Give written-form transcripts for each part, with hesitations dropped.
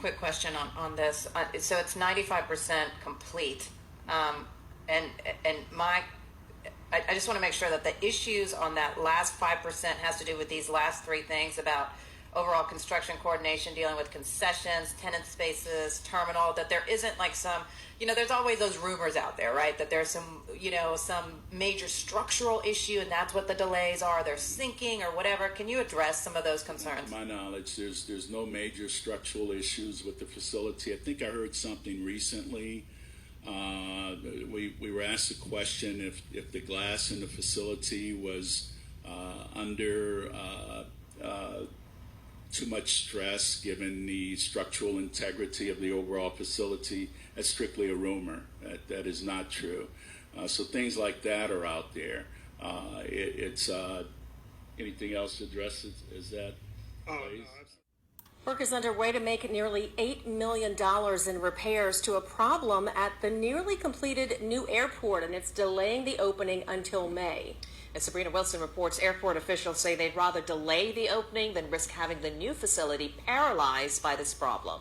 quick question on this. So it's 95% complete, and I just want to make sure that the issues on that last 5% has to do with these last three things about overall construction coordination, dealing with concessions, tenant spaces, terminal, that there isn't like some, there's always those rumors out there, right? That there's some, some major structural issue and that's what the delays are. They're sinking or whatever. Can you address some of those concerns? To my knowledge, there's no major structural issues with the facility. I think I heard something recently. We were asked a question if the glass in the facility was under too much stress given the structural integrity of the overall facility. That's strictly a rumor. That is not true. So things like that are out there. It's anything else to address is that? Work is underway to make nearly $8 million in repairs to a problem at the nearly completed new airport, and it's delaying the opening until May. As Sabrina Wilson reports, airport officials say they'd rather delay the opening than risk having the new facility paralyzed by this problem.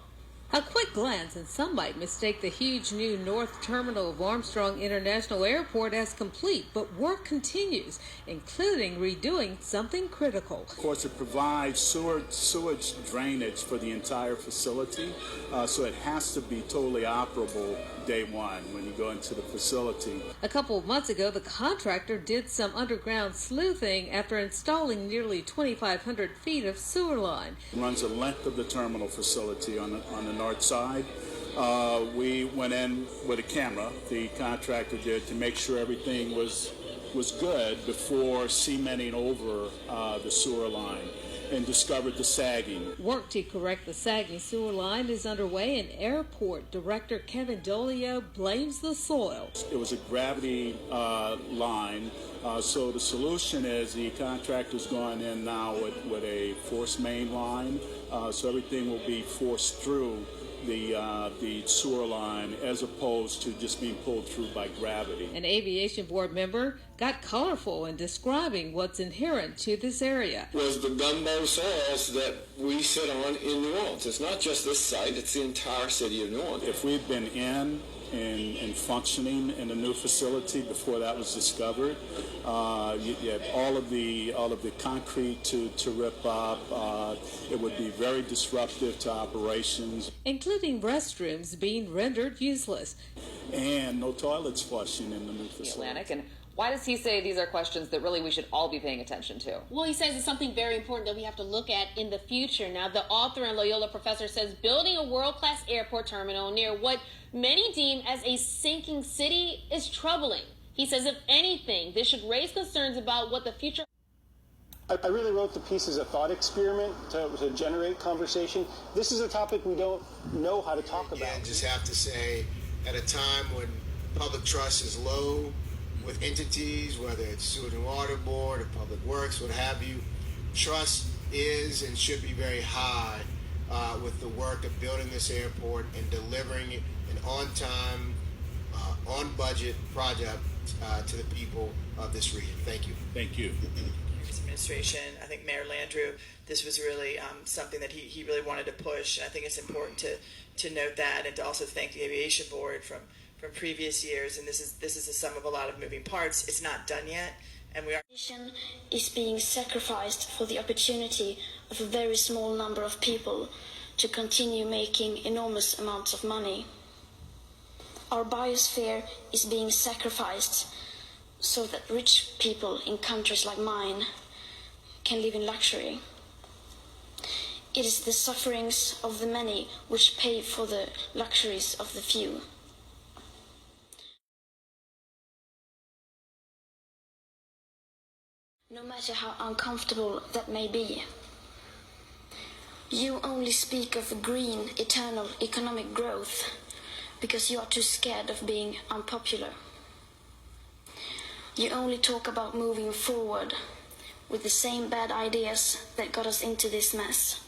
A quick glance, and some might mistake the huge new North Terminal of Armstrong International Airport as complete, but work continues, including redoing something critical. Of course, it provides sewage drainage for the entire facility, so it has to be totally operable day one when you go into the facility. A couple of months ago, the contractor did some underground sleuthing after installing nearly 2,500 feet of sewer line. It runs the length of the terminal facility on the north side. We went in with a camera, the contractor did, to make sure everything was good before cementing over the sewer line, and discovered the sagging. Work to correct the sagging sewer line is underway, and airport director Kevin Dolio blames the soil. It was a gravity line, so the solution is the contractor's going in now with a force main line, so everything will be forced through the sewer line as opposed to just being pulled through by gravity. An aviation board member got colorful in describing what's inherent to this area. Was the gumbo soils that we sit on in New Orleans. It's not just this site, it's the entire city of New Orleans. If we'd been in and functioning in the new facility before that was discovered, you had all of the concrete to rip up. It would be very disruptive to operations, including restrooms being rendered useless, and no toilets flushing in the new facility. Atlantic. And why does he say these are questions that really we should all be paying attention to? Well, he says it's something very important that we have to look at in the future. Now, the author and Loyola professor says building a world-class airport terminal near what many deem as a sinking city is troubling. He says, if anything, this should raise concerns about what the future... I really wrote the piece as a thought experiment to generate conversation. This is a topic we don't know how to talk about. I just have to say, at a time when public trust is low with entities, whether it's Sewer and Water Board or Public Works, what have you, trust is and should be very high with the work of building this airport and delivering an on-time, on-budget project to the people of this region. Thank you. Thank you. Administration, I think Mayor Landrieu, this was really something that he really wanted to push. I think it's important to note that, and to also thank the Aviation Board from previous years. And this is the sum of a lot of moving parts. It's not done yet, and we are. Is being sacrificed for the opportunity of a very small number of people to continue making enormous amounts of money. Our biosphere is being sacrificed so that rich people in countries like mine can live in luxury. It is the sufferings of the many which pay for the luxuries of the few. No matter how uncomfortable that may be, you only speak of green, eternal economic growth because you are too scared of being unpopular. You only talk about moving forward with the same bad ideas that got us into this mess,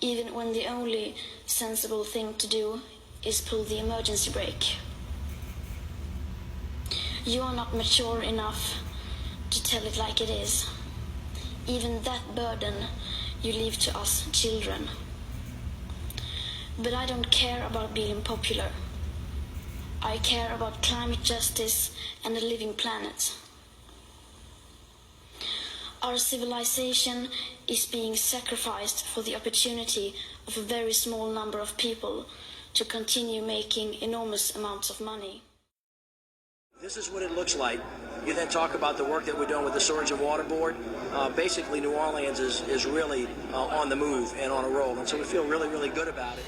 even when the only sensible thing to do is pull the emergency brake. You are not mature enough to tell it like it is. Even that burden you leave to us children. But I don't care about being popular. I care about climate justice and a living planet. Our civilization is being sacrificed for the opportunity of a very small number of people to continue making enormous amounts of money. This is what it looks like. You then talk about the work that we're doing with the Storage and Water Board. Basically, New Orleans is really on the move and on a roll, and so we feel really, really good about it.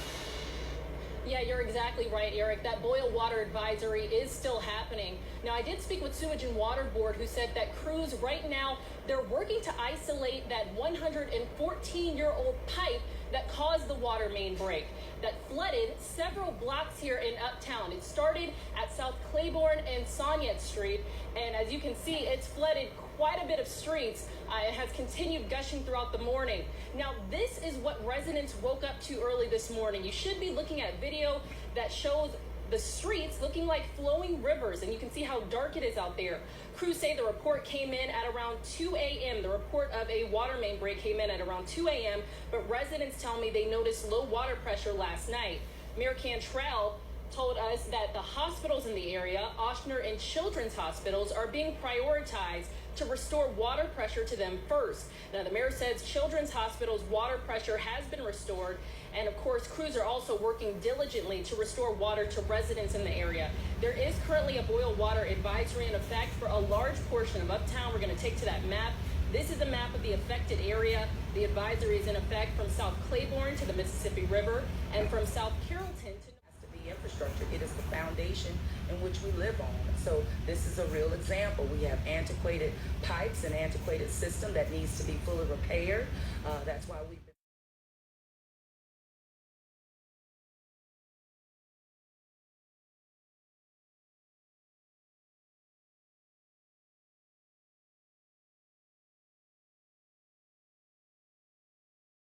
Yeah, you're exactly right, Eric. That boil water advisory is still happening. Now, I did speak with Sewage and Water Board, who said that crews right now, they're working to isolate that 114-year-old pipe that caused the water main break that flooded several blocks here in Uptown. It started at South Claiborne and Soniet Street, and as you can see, it's flooded quite a bit of streets. It has continued gushing throughout the morning. Now, this is what residents woke up to early this morning. You should be looking at video that shows the streets looking like flowing rivers, and you can see how dark it is out there. Crews say the report came in at around 2 a.m. The report of a water main break came in at around 2 a.m., but residents tell me they noticed low water pressure last night. Mayor Cantrell told us that the hospitals in the area, Ochsner and Children's hospitals, are being prioritized to restore water pressure to them first. Now, the mayor says Children's Hospital's water pressure has been restored, and of course, crews are also working diligently to restore water to residents in the area. There is currently a boil water advisory in effect for a large portion of Uptown. We're going to take to that map. This is a map of the affected area. The advisory is in effect from South Claiborne to the Mississippi River and from South Carrollton to infrastructure. It is the foundation in which we live on. So this is a real example. We have antiquated pipes and antiquated system that needs to be fully repaired. That's why we've been